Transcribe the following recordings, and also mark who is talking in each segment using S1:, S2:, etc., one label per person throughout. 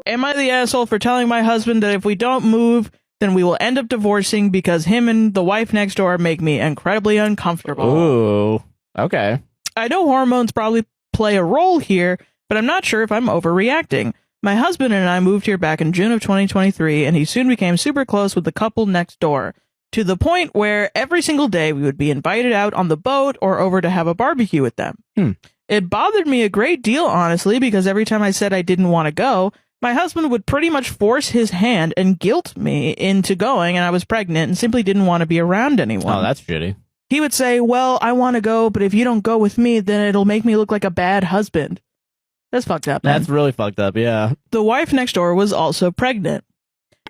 S1: Am I the asshole for telling my husband that if we don't move, then we will end up divorcing because him and the wife next door make me incredibly uncomfortable?
S2: Ooh, okay.
S1: I know hormones probably play a role here, but I'm not sure if I'm overreacting. My husband and I moved here back in June of 2023, and he soon became super close with the couple next door, to the point where every single day we would be invited out on the boat or over to have a barbecue with them. It bothered me a great deal, honestly, because every time I said I didn't want to go, my husband would pretty much force his hand and guilt me into going, and I was pregnant and simply didn't want to be around anyone.
S2: Oh, that's shitty.
S1: He would say, well, I want to go, but if you don't go with me, then it'll make me look like a bad husband. That's fucked up, man.
S2: That's really fucked up, yeah.
S1: The wife next door was also pregnant.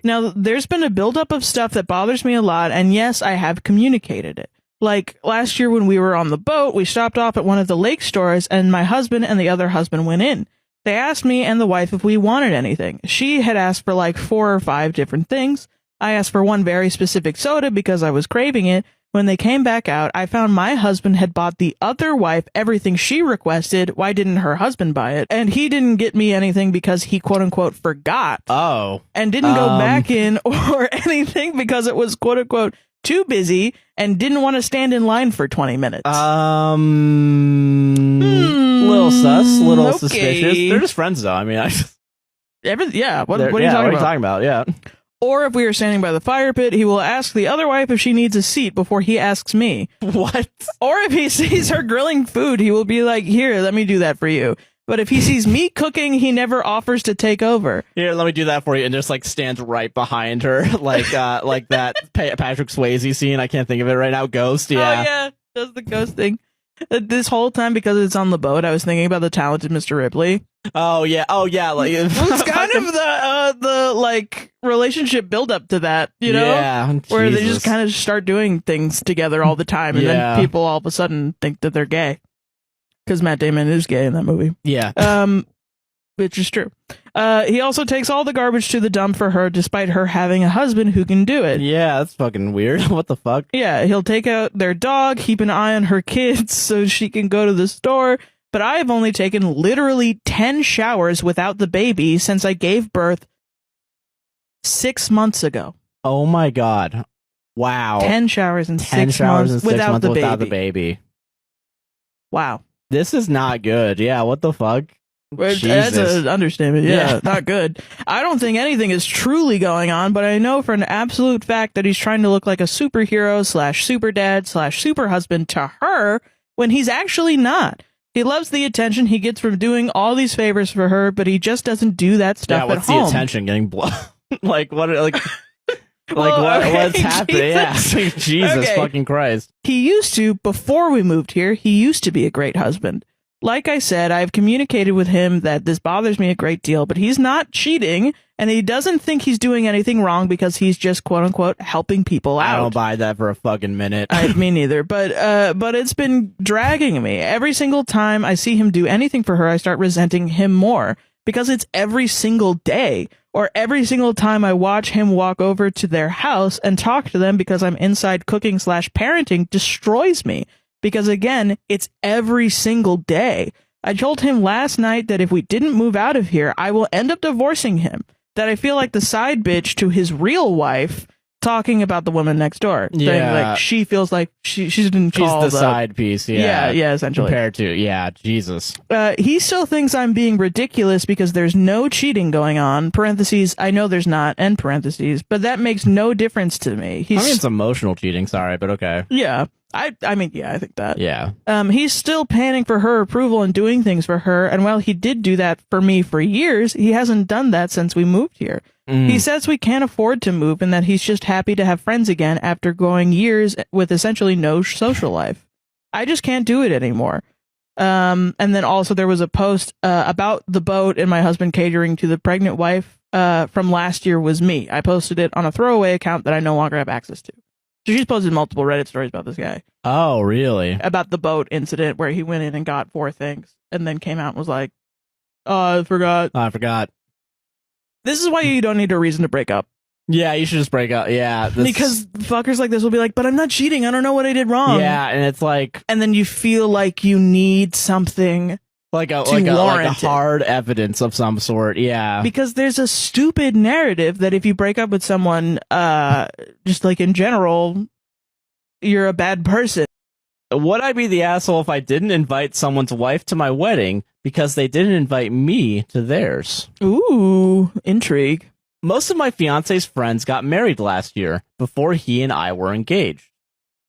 S1: Now, there's been a buildup of stuff that bothers me a lot, and yes, I have communicated it. Like, last year when we were on the boat, we stopped off at one of the lake stores, and my husband and the other husband went in. They asked me and the wife if we wanted anything. She had asked for like 4 or 5 different things. I asked for one very specific soda because I was craving it. When they came back out, I found my husband had bought the other wife everything she requested. Why didn't her husband buy it? And he didn't get me anything because he quote-unquote forgot.
S2: Oh.
S1: And didn't go back in or anything because it was quote-unquote too busy and didn't want to stand in line for 20 minutes.
S2: Little sus, little suspicious. They're just friends, though. I mean,
S1: what are you talking
S2: what are you talking about? Yeah.
S1: Or if we are standing by the fire pit, he will ask the other wife if she needs a seat before he asks me.
S2: What?
S1: Or if he sees her grilling food, he will be like, here, let me do that for you. But if he sees me cooking, he never offers to take over.
S2: Here, let me do that for you, and just like stands right behind her, like that Patrick Swayze scene. I can't think of it right now. Ghost, yeah.
S1: Oh yeah, does the ghost thing. This whole time, because it's on the boat, I was thinking about the talented Mr. Ripley.
S2: Oh yeah, like
S1: it's kind of the like relationship build up to that, you know?
S2: Yeah,
S1: where they just kind of start doing things together all the time, and then people all of a sudden think that they're gay. Because Matt Damon is gay in that movie.
S2: Yeah.
S1: Which is true. He also takes all the garbage to the dump for her, despite her having a husband who can do it.
S2: Yeah, that's fucking weird. What the fuck?
S1: Yeah, he'll take out their dog, keep an eye on her kids so she can go to the store. But I have only taken literally 10 showers without the baby since I gave birth 6 months ago.
S2: Oh my god. Wow.
S1: 10 showers in 6 months without the baby. Wow.
S2: This is not good. Yeah, what the fuck?
S1: That's an understatement. Yeah, not good. I don't think anything is truly going on, but I know for an absolute fact that he's trying to look like a superhero / super dad / super husband to her when he's actually not. He loves the attention he gets from doing all these favors for her, but he just doesn't do that stuff at home.
S2: Yeah, what's the attention? Getting like what? What's happening? Yeah, Jesus fucking Christ.
S1: He used to, before we moved here, he used to be a great husband. Like I said, I've communicated with him that this bothers me a great deal, but he's not cheating, and he doesn't think he's doing anything wrong because he's just quote-unquote helping people out.
S2: I don't buy that for a fucking minute.
S1: Me neither, but it's been dragging me. Every single time I see him do anything for her, I start resenting him more, because it's every single day, or every single time I watch him walk over to their house and talk to them because I'm inside cooking / parenting destroys me. Because again, it's every single day. I told him last night that if we didn't move out of here, I will end up divorcing him. That I feel like the side bitch to his real wife talking about the woman next door.
S2: Yeah.
S1: Saying, like, she feels like she's
S2: the side piece, yeah.
S1: Yeah, essentially.
S2: Compared to, Jesus.
S1: He still thinks I'm being ridiculous because there's no cheating going on, parentheses, I know there's not, end parentheses, but that makes no difference to me.
S2: It's emotional cheating, sorry, but okay.
S1: Yeah. I mean, I think that.
S2: Yeah.
S1: He's still panning for her approval and doing things for her, and while he did do that for me for years, he hasn't done that since we moved here. He says we can't afford to move and that he's just happy to have friends again after going years with essentially no social life. I just can't do it anymore. And then also there was a post about the boat and my husband catering to the pregnant wife from last year was me. I posted it on a throwaway account that I no longer have access to. So she's posted multiple Reddit stories about this guy.
S2: Oh, really?
S1: About the boat incident where he went in and got 4 things and then came out and was like, oh, I forgot.
S2: I forgot.
S1: This is why you don't need a reason to break up.
S2: Yeah, you should just break up. Yeah.
S1: Because fuckers like this will be like, but I'm not cheating. I don't know what I did wrong.
S2: Yeah, and it's like...
S1: And then you feel like you need something
S2: like a
S1: warrant
S2: hard evidence of some sort. Yeah.
S1: Because there's a stupid narrative that if you break up with someone, just like in general, you're a bad person.
S2: Would I be the asshole if I didn't invite someone's wife to my wedding because they didn't invite me to theirs?
S1: Ooh, intrigue.
S2: Most of my fiance's friends got married last year before he and I were engaged.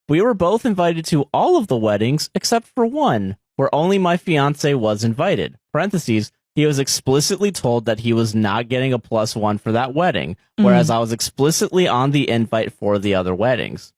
S2: We were both invited to all of the weddings except for one, where only my fiance was invited. Parentheses, he was explicitly told that he was not getting a +1 for that wedding, whereas I was explicitly on the invite for the other weddings.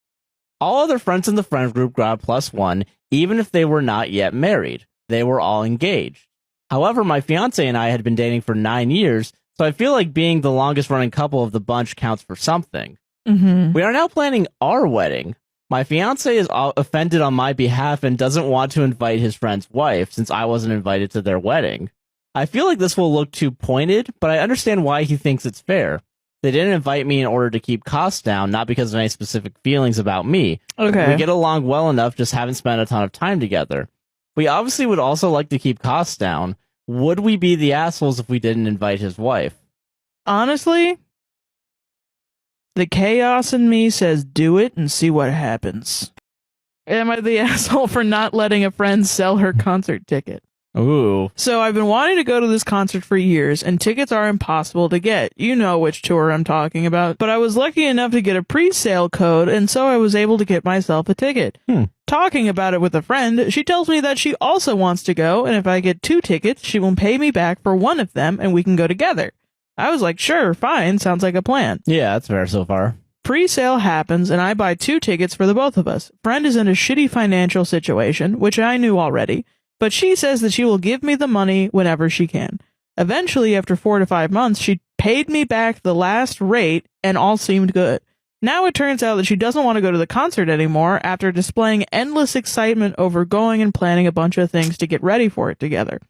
S2: All other friends in the friend group got a +1, even if they were not yet married. They were all engaged. However, my fiance and I had been dating for 9 years, so I feel like being the longest running couple of the bunch counts for something. We are now planning our wedding. My fiance is offended on my behalf and doesn't want to invite his friend's wife since I wasn't invited to their wedding. I feel like this will look too pointed, but I understand why he thinks it's fair. They didn't invite me in order to keep costs down, not because of any specific feelings about me.
S1: Okay.
S2: We get along well enough, just haven't spent a ton of time together. We obviously would also like to keep costs down. Would we be the assholes if we didn't invite his wife?
S1: Honestly, the chaos in me says do it and see what happens. Am I the asshole for not letting a friend sell her concert ticket?
S2: Ooh.
S1: So I've been wanting to go to this concert for years, and tickets are impossible to get. You know which tour I'm talking about. But I was lucky enough to get a pre-sale code, and so I was able to get myself a ticket. Talking about it with a friend, she tells me that she also wants to go, and if I get 2 tickets, she will pay me back for one of them, and we can go together. I was like, sure, fine, sounds like a plan.
S2: Yeah, that's fair so far.
S1: Pre-sale happens, and I buy 2 tickets for the both of us. Friend is in a shitty financial situation, which I knew already. But she says that she will give me the money whenever she can. Eventually, after 4 to 5 months, she paid me back the last rate, and all seemed good. Now it turns out that she doesn't want to go to the concert anymore after displaying endless excitement over going and planning a bunch of things to get ready for it together.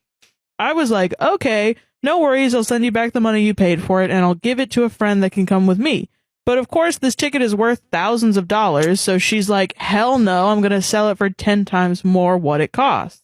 S1: I was like, okay, no worries, I'll send you back the money you paid for it, and I'll give it to a friend that can come with me. But of course, this ticket is worth thousands of dollars, so she's like, hell no, I'm going to sell it for 10 times more what it costs.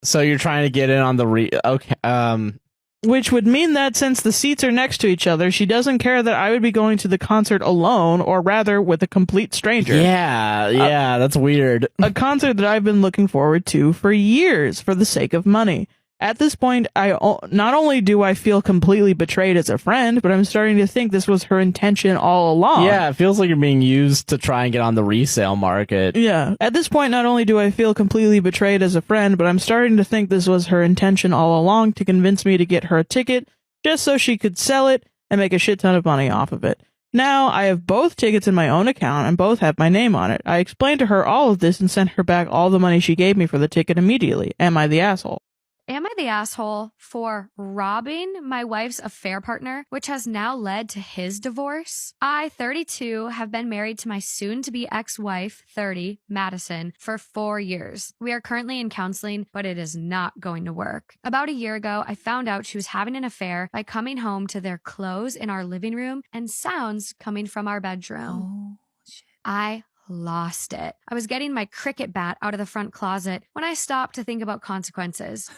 S2: So you're trying to get in on the okay,
S1: which would mean that since the seats are next to each other, she doesn't care that I would be going to the concert alone, or rather with a complete stranger.
S2: Yeah, that's weird.
S1: A concert that I've been looking forward to for years for the sake of money. At this point, not only do I feel completely betrayed as a friend, but I'm starting to think this was her intention all along.
S2: Yeah, it feels like you're being used to try and get on the resale market.
S1: Yeah. At this point, not only do I feel completely betrayed as a friend, but I'm starting to think this was her intention all along to convince me to get her a ticket just so she could sell it and make a shit ton of money off of it. Now, I have both tickets in my own account and both have my name on it. I explained to her all of this and sent her back all the money she gave me for the ticket immediately. Am I the asshole?
S3: Am I the asshole for robbing my wife's affair partner, which has now led to his divorce? I, 32, have been married to my soon-to-be ex-wife, 30, Madison, for 4 years. We are currently in counseling, but it is not going to work. About a year ago, I found out she was having an affair by coming home to their clothes in our living room and sounds coming from our bedroom.
S4: Oh, shit.
S3: I lost it. I was getting my cricket bat out of the front closet when I stopped to think about consequences.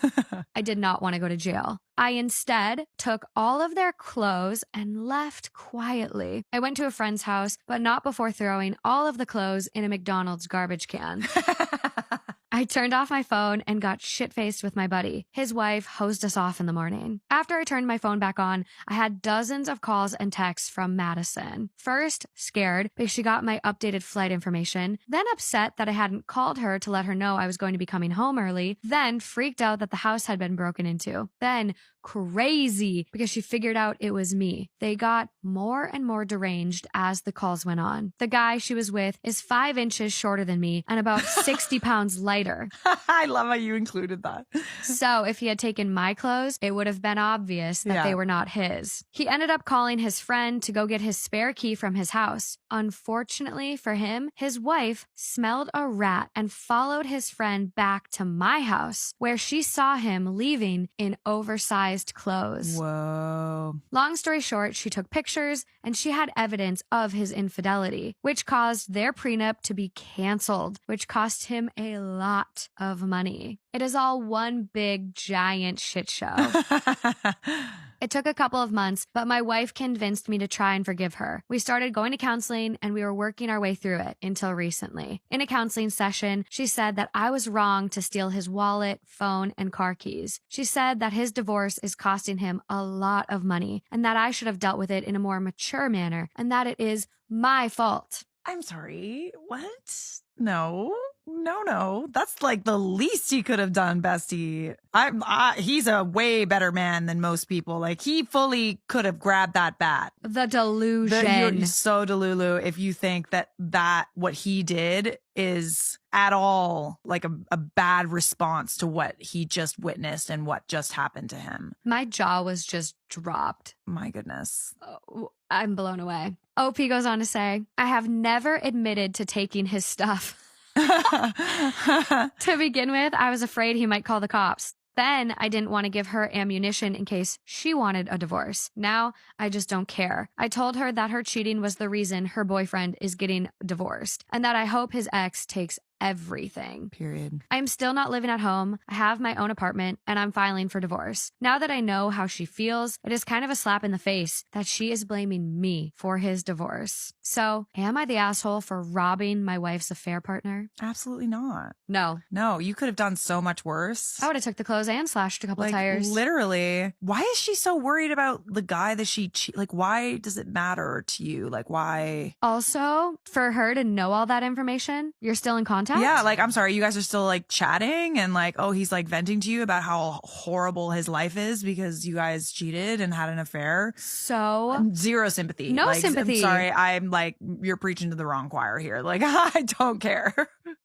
S3: I did not want to go to jail. I instead took all of their clothes and left quietly. I went to a friend's house, but not before throwing all of the clothes in a McDonald's garbage can. I turned off my phone and got shit-faced with my buddy. His wife hosed us off in the morning. After I turned my phone back on, I had dozens of calls and texts from Madison. First, scared because she got my updated flight information, then upset that I hadn't called her to let her know I was going to be coming home early, then freaked out that the house had been broken into, then crazy because she figured out it was me. They got more and more deranged as the calls went on. The guy she was with is 5 inches shorter than me and about 60 pounds lighter lighter.
S4: I love how you included that.
S3: So if he had taken my clothes, it would have been obvious that they were not his. He ended up calling his friend to go get his spare key from his house. Unfortunately for him, his wife smelled a rat and followed his friend back to my house, where she saw him leaving in oversized clothes.
S4: Whoa.
S3: Long story short, she took pictures and she had evidence of his infidelity, which caused their prenup to be canceled, which cost him a lot of money. It is all one big giant shit show. It took a couple of months, but my wife convinced me to try and forgive her. We started going to counseling and we were working our way through it until recently. In a counseling session, she said that I was wrong to steal his wallet, phone, and car keys. She said that his divorce is costing him a lot of money and that I should have dealt with it in a more mature manner and that it is my fault.
S4: I'm sorry. What? No. That's like the least he could have done, bestie. He's a way better man than most people. Like, he fully could have grabbed that bat.
S3: The delusion.
S4: You're so delulu if you think that what he did is at all like a bad response to what he just witnessed and what just happened to him.
S3: My jaw was just dropped.
S4: My goodness.
S3: I'm blown away. OP goes on to say, I have never admitted to taking his stuff. To begin with, I was afraid he might call the cops. Then I didn't want to give her ammunition in case she wanted a divorce. Now I just don't care. I told her that her cheating was the reason her boyfriend is getting divorced and that I hope his ex takes everything.
S4: Period.
S3: I'm still not living at home. I have my own apartment and I'm filing for divorce. Now that I know how she feels, it is kind of a slap in the face that she is blaming me for his divorce. So, am I the asshole for robbing my wife's affair partner?
S4: Absolutely not.
S3: No.
S4: No, you could have done so much worse.
S3: I would have took the clothes and slashed a couple of tires.
S4: Literally. Why is she so worried about the guy that she why does it matter to you? Like, why?
S3: Also, for her to know all that information, you're still in contact?
S4: Yeah, like, I'm sorry, you guys are still like chatting and like, oh, he's like venting to you about how horrible his life is because you guys cheated and had an affair.
S3: So
S4: zero sympathy.
S3: No
S4: like,
S3: sympathy.
S4: I'm sorry, I'm like, you're preaching to the wrong choir here. Like, I don't care.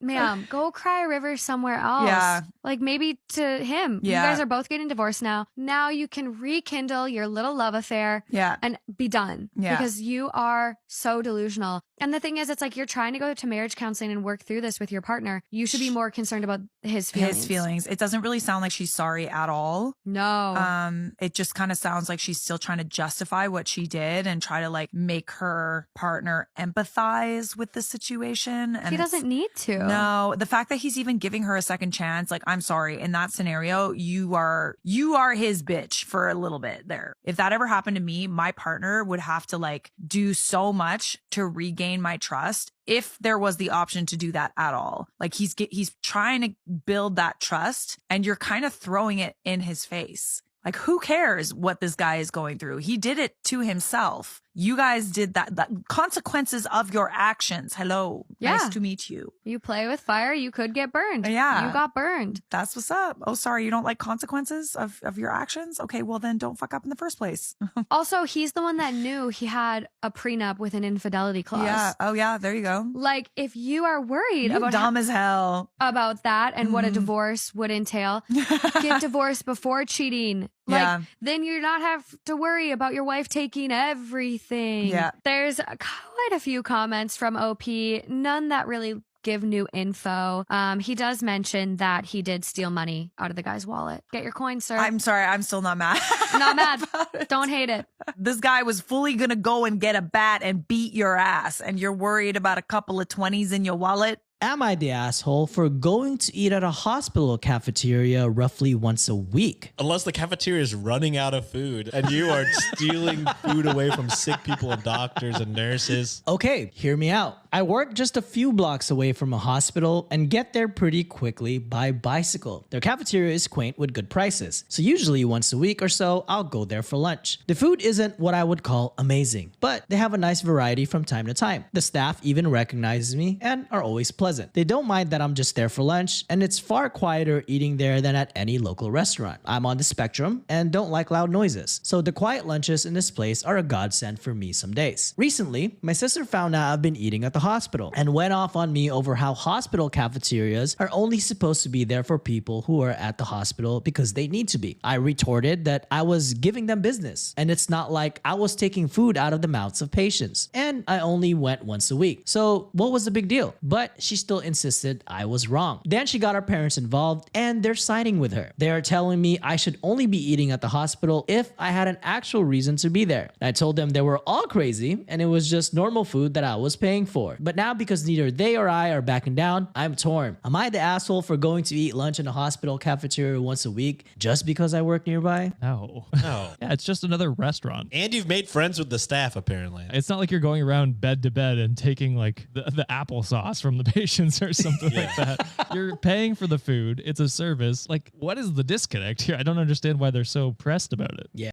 S3: Ma'am, go cry a river somewhere else.
S4: Yeah.
S3: Like maybe to him.
S4: Yeah.
S3: You guys are both getting divorced now. Now you can rekindle your little love affair.
S4: Yeah.
S3: And be done.
S4: Yeah.
S3: Because you are so delusional. And the thing is, it's like you're trying to go to marriage counseling and work through this with your partner. You should be more concerned about his feelings.
S4: It doesn't really sound like she's sorry at all.
S3: No.
S4: It just kind of sounds like she's still trying to justify what she did and try to like make her partner empathize with the situation. And
S3: he doesn't need to.
S4: No, the fact that he's even giving her a second chance, like, I'm sorry, in that scenario, you are his bitch for a little bit there. If that ever happened to me, my partner would have to like do so much to regain my trust if there was the option to do that at all. Like, he's trying to build that trust and you're kind of throwing it in his face. Like, who cares what this guy is going through? He did it to himself. You guys did that. The consequences of your actions. Hello.
S3: Yeah.
S4: Nice to meet you.
S3: You play with fire, you could get burned.
S4: Yeah.
S3: You got burned.
S4: That's what's up. Oh, sorry. You don't like consequences of your actions? Okay, well then don't fuck up in the first place.
S3: Also, he's the one that knew he had a prenup with an infidelity clause.
S4: Yeah. Oh yeah. There you go.
S3: Like, if you are worried
S4: You
S3: about
S4: dumb as hell.
S3: about that and what a divorce would entail, get divorced before cheating. Like,
S4: Yeah.
S3: then you're not have to worry about your wife taking everything.
S4: Yeah.
S3: There's quite a few comments from OP, none that really give new info. He does mention that he did steal money out of the guy's wallet. Get your coin, sir.
S4: I'm sorry. I'm still not mad.
S3: Not mad.
S4: about it.
S3: Don't hate it.
S4: This guy was fully going to go and get a bat and beat your ass. And you're worried about a couple of 20s in your wallet.
S5: Am I the asshole for going to eat at a hospital cafeteria roughly once a week?
S6: Unless the cafeteria is running out of food and you are stealing food away from sick people and doctors and nurses.
S5: Okay, hear me out. I work just a few blocks away from a hospital and get there pretty quickly by bicycle. Their cafeteria is quaint with good prices, so usually once a week or so, I'll go there for lunch. The food isn't what I would call amazing, but they have a nice variety from time to time. The staff even recognizes me and are always pleasant. They don't mind that I'm just there for lunch, and it's far quieter eating there than at any local restaurant. I'm on the spectrum and don't like loud noises, so the quiet lunches in this place are a godsend for me some days. Recently, my sister found out I've been eating at the the hospital and went off on me over how hospital cafeterias are only supposed to be there for people who are at the hospital because they need to be. I retorted that I was giving them business and it's not like I was taking food out of the mouths of patients, and I only went once a week. So what was the big deal? But she still insisted I was wrong. Then she got her parents involved and they're siding with her. They are telling me I should only be eating at the hospital if I had an actual reason to be there. I told them they were all crazy and it was just normal food that I was paying for. But now because neither they or I are backing down, I'm torn. Am I the asshole for going to eat lunch in a hospital cafeteria once a week just because I work nearby?
S7: No.
S6: No.
S7: Yeah, it's just another restaurant.
S6: And you've made friends with the staff, apparently.
S7: It's not like you're going around bed to bed and taking like the applesauce from the patients or something like that. You're paying for the food. It's a service. Like, what is the disconnect here? I don't understand why they're so pressed about it.
S5: Yeah.